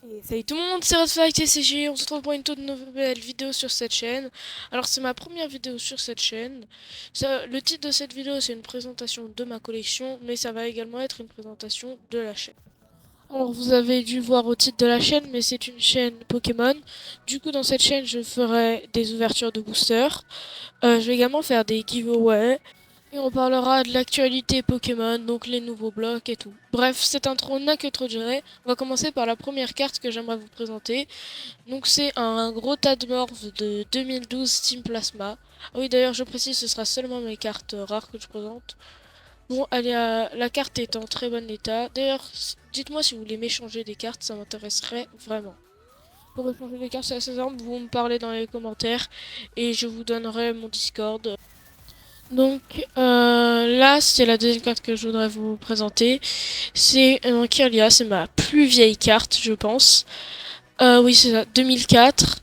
Et salut tout le monde, c'est Redfight et CG, on se retrouve pour une toute nouvelle vidéo sur cette chaîne. Alors c'est ma première vidéo sur cette chaîne. Le titre de cette vidéo c'est une présentation de ma collection, mais ça va également être une présentation de la chaîne. Alors vous avez dû voir au titre de la chaîne, mais c'est une chaîne Pokémon. Du coup dans cette chaîne je ferai des ouvertures de boosters. Je vais également faire des giveaways. Et on parlera de l'actualité Pokémon, donc les nouveaux blocs et tout. Bref, cette intro n'a que trop duré. On va commencer par la première carte que j'aimerais vous présenter. Donc c'est un gros tas de morph de 2012 Team Plasma. Ah oui, d'ailleurs, je précise, ce sera seulement mes cartes rares que je présente. Bon, la carte est en très bon état. D'ailleurs, dites-moi si vous voulez m'échanger des cartes, ça m'intéresserait vraiment. Pour échanger des cartes, c'est assez simple, vous me parlez dans les commentaires et je vous donnerai mon Discord. Donc là, c'est la deuxième carte que je voudrais vous présenter. C'est un Kirlia, c'est ma plus vieille carte, je pense. Oui, c'est ça, 2004.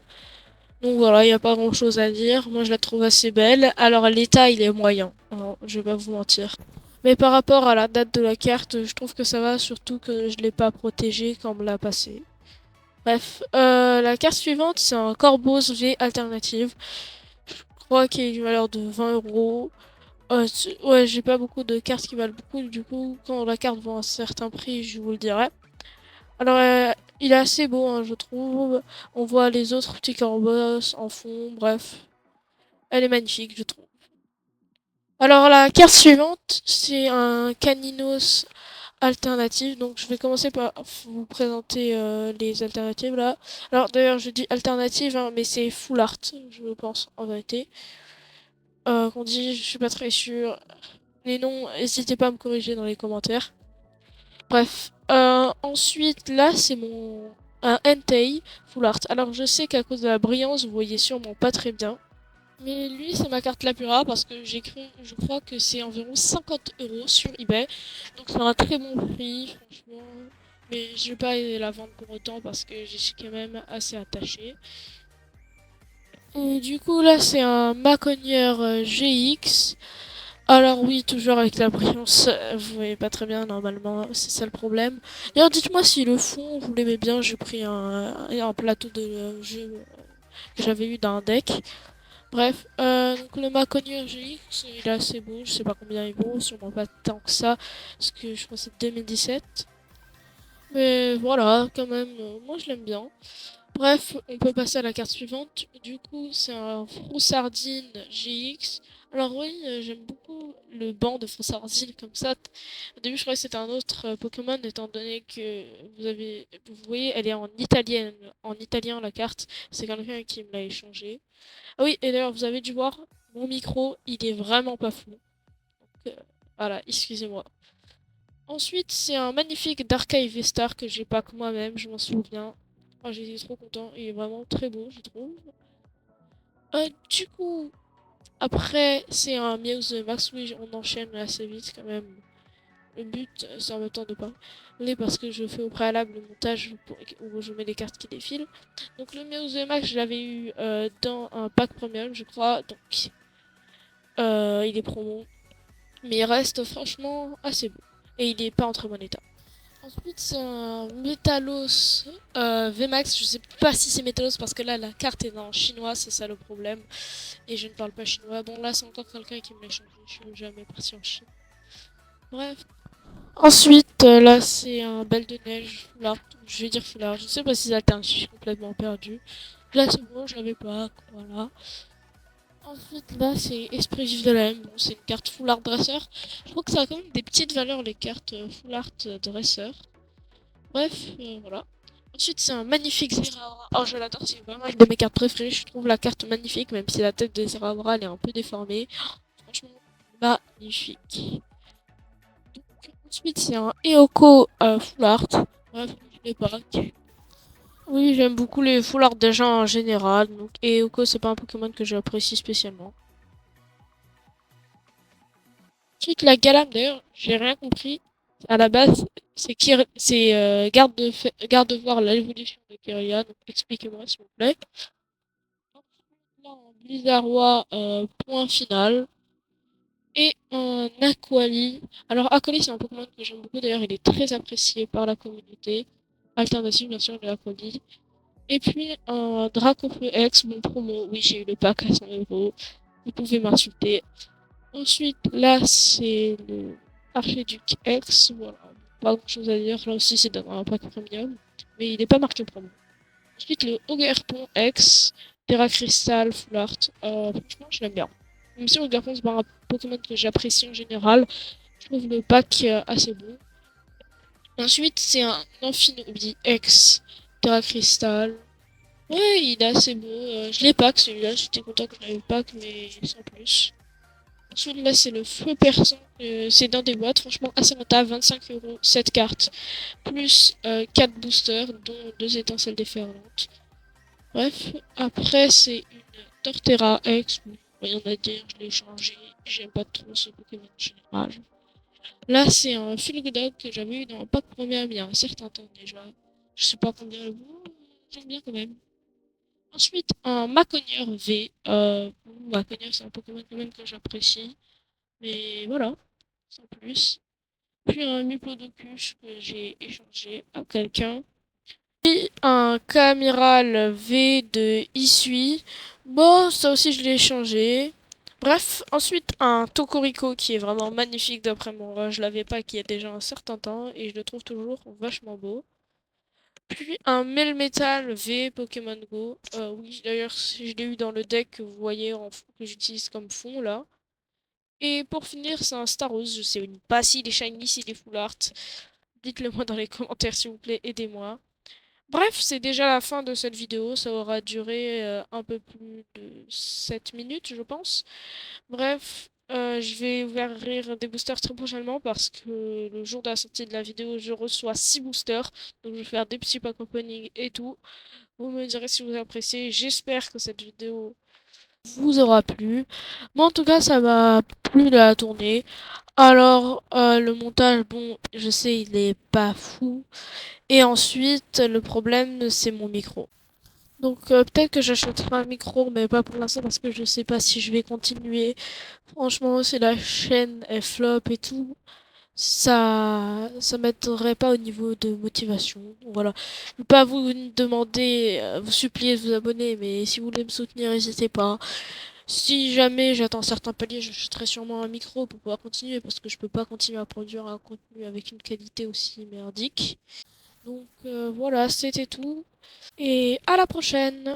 Donc voilà, il n'y a pas grand chose à dire. Moi, je la trouve assez belle. Alors, l'état, il est moyen. Alors, je vais pas vous mentir. Mais par rapport à la date de la carte, je trouve que ça va, surtout que je l'ai pas protégée quand on me l'a passée. Bref, la carte suivante, c'est un Corboz V alternative. Je crois qu'il y a une valeur de 20 euros. Ouais, j'ai pas beaucoup de cartes qui valent beaucoup. Du coup, quand la carte vaut un certain prix, je vous le dirai. Alors, il est assez beau, hein, je trouve. On voit les autres petits corbos en fond. Bref, elle est magnifique, je trouve. Alors, la carte suivante, c'est un Caninos alternative. Donc, je vais commencer par vous présenter les alternatives là. Alors, d'ailleurs, je dis alternative, hein, mais c'est full art, je pense, en vérité. Qu'on dit, je suis pas très sûr. Les noms, n'hésitez pas à me corriger dans les commentaires. Bref. Ensuite, là, c'est mon... un Entei Full Art. Alors, je sais qu'à cause de la brillance, vous voyez sûrement pas très bien. Mais lui, c'est ma carte la plus rare parce que je crois que c'est environ 50 euros sur eBay. Donc, c'est un très bon prix, franchement. Mais je vais pas la vendre pour autant parce que j'y suis quand même assez attaché. Et du coup, là, c'est un Maconier GX. Alors oui, toujours avec la brillance, vous voyez pas très bien normalement, c'est ça le problème. D'ailleurs, dites-moi si le fond, vous l'aimez bien, j'ai pris un plateau de jeu que j'avais eu d'un deck. Bref, donc le Maconier GX, il est assez beau, je sais pas combien il vaut, sûrement pas tant que ça, parce que je crois que c'est 2017. Mais voilà, quand même, moi je l'aime bien. Bref, on peut passer à la carte suivante. Du coup, c'est un Froussardine GX. Alors oui, j'aime beaucoup le banc de Froussardine comme ça. Au début, je croyais que c'était un autre Pokémon, étant donné que vous voyez, elle est en italienne, en italien la carte. C'est quelqu'un qui me l'a échangé. Ah oui, et d'ailleurs, vous avez dû voir, mon micro, il est vraiment pas fou. Donc, voilà, excusez-moi. Ensuite, c'est un magnifique Darkrai V-Star que j'ai pas que moi-même, je m'en souviens. Oh, j'étais trop content, il est vraiment très beau, je trouve. Du coup, après, c'est un Meowth Max. Oui, on enchaîne assez vite quand même. Le but, c'est en même temps de pas parler parce que je fais au préalable le montage où je mets les cartes qui défilent. Donc, le Meowth Max, je l'avais eu dans un pack premium, je crois. Donc, il est promo. Mais il reste franchement assez beau. Et il est pas en très bon état. Ensuite, c'est un Metalos VMAX. Je sais pas si c'est Metalos parce que là, la carte est en chinois, c'est ça le problème. Et je ne parle pas chinois. Bon, là, c'est encore quelqu'un qui me l'a changé. Je suis jamais parti en Chine. Bref. Ensuite, là, c'est un Belle de Neige Foulard. Je vais dire Foulard. Je sais pas si alterne, je suis complètement perdu. Là, c'est bon, je l'avais pas. Voilà. Ensuite, là, c'est Esprit Vif de la haine. Bon, c'est une carte Full Art Dresseur. Je crois que ça a quand même des petites valeurs, les cartes Full Art Dresseur. Bref, voilà. Ensuite, c'est un magnifique Zeraora. Oh, je l'adore, c'est vraiment une de mes cartes préférées. Je trouve la carte magnifique, même si la tête de Zeraora elle est un peu déformée. Franchement, magnifique. Ensuite, c'est un Eoko Full Art. Bref, je l'ai pas. Oui, j'aime beaucoup les Full Art déjà en général. Donc, Eoko, c'est pas un Pokémon que j'apprécie spécialement. Ensuite, la Galam, d'ailleurs, j'ai rien compris. À la base, c'est garde de voir l'évolution de Kirlia. Donc, expliquez-moi, s'il vous plaît. Là, en Blizzardroid, point final. Et un Aquali. Alors, Aquali, c'est un Pokémon que j'aime beaucoup. D'ailleurs, il est très apprécié par la communauté. alternative bien sûr de la folie. Et puis un Dracofeu X, mon promo, oui j'ai eu le pack à 100 €, vous pouvez m'insulter. Ensuite là c'est le Archiduc X, voilà, pas grand chose à dire, là aussi c'est dans un pack premium, mais il n'est pas marqué promo. Ensuite le Ogerpon X, Terra Crystal, Full Art, franchement je l'aime bien. Même si Ogerpon c'est pas un Pokémon que j'apprécie en général, je trouve le pack assez bon. Ensuite, c'est un Amphinobi X Terra Crystal. Ouais, il est assez beau. Je l'ai pack celui-là, j'étais content que je l'avais pack, mais sans plus. Ensuite, là, c'est le feu perçant. C'est dans des boîtes, franchement, assez rentable, 25 €, 7 cartes, plus 4 boosters, dont 2 étincelles déferlantes. Bref, après, c'est une Torterra X. Bon, rien à dire, je l'ai changé. J'aime pas trop ce Pokémon en général. Là, c'est un Fulgudog que j'avais eu dans un pack premium il y a un certain temps déjà. Je sais pas combien le vaut, j'aime bien quand même. Ensuite, un Maconier V. Maconier, c'est un Pokémon quand même que j'apprécie. Mais voilà, sans plus. Puis un Miplodocus que j'ai échangé à quelqu'un. Puis un Camiral V de Isui. Bon, ça aussi je l'ai échangé. Bref, ensuite un Tokorico qui est vraiment magnifique d'après moi. Je l'avais pas qui y a déjà un certain temps et je le trouve toujours vachement beau. Puis un Melmetal V Pokémon Go. Oui, d'ailleurs, je l'ai eu dans le deck que vous voyez que j'utilise comme fond là. Et pour finir, c'est un Staros. Je sais pas s'il est shiny, s'il est full art. Dites-le moi dans les commentaires s'il vous plaît, aidez-moi. Bref, c'est déjà la fin de cette vidéo. Ça aura duré un peu plus de 7 minutes, je pense. Bref, je vais ouvrir des boosters très prochainement parce que le jour de la sortie de la vidéo, je reçois 6 boosters. Donc je vais faire des petits pack opening et tout. Vous me direz si vous appréciez. J'espère que cette vidéo vous aura plu. Moi en tout cas, ça m'a plu de la tournée. Alors, le montage, bon, je sais, il est pas fou. Et ensuite, le problème, c'est mon micro. Donc peut-être que j'achèterai un micro, mais pas pour l'instant parce que je sais pas si je vais continuer. Franchement, si la chaîne est flop et tout, ça m'aiderait pas au niveau de motivation. Voilà. Je peux pas vous demander, vous supplier de vous abonner, mais si vous voulez me soutenir, n'hésitez pas. Si jamais j'atteins certains paliers, j'achèterai sûrement un micro pour pouvoir continuer parce que je peux pas continuer à produire un contenu avec une qualité aussi merdique. Donc voilà, c'était tout et à la prochaine.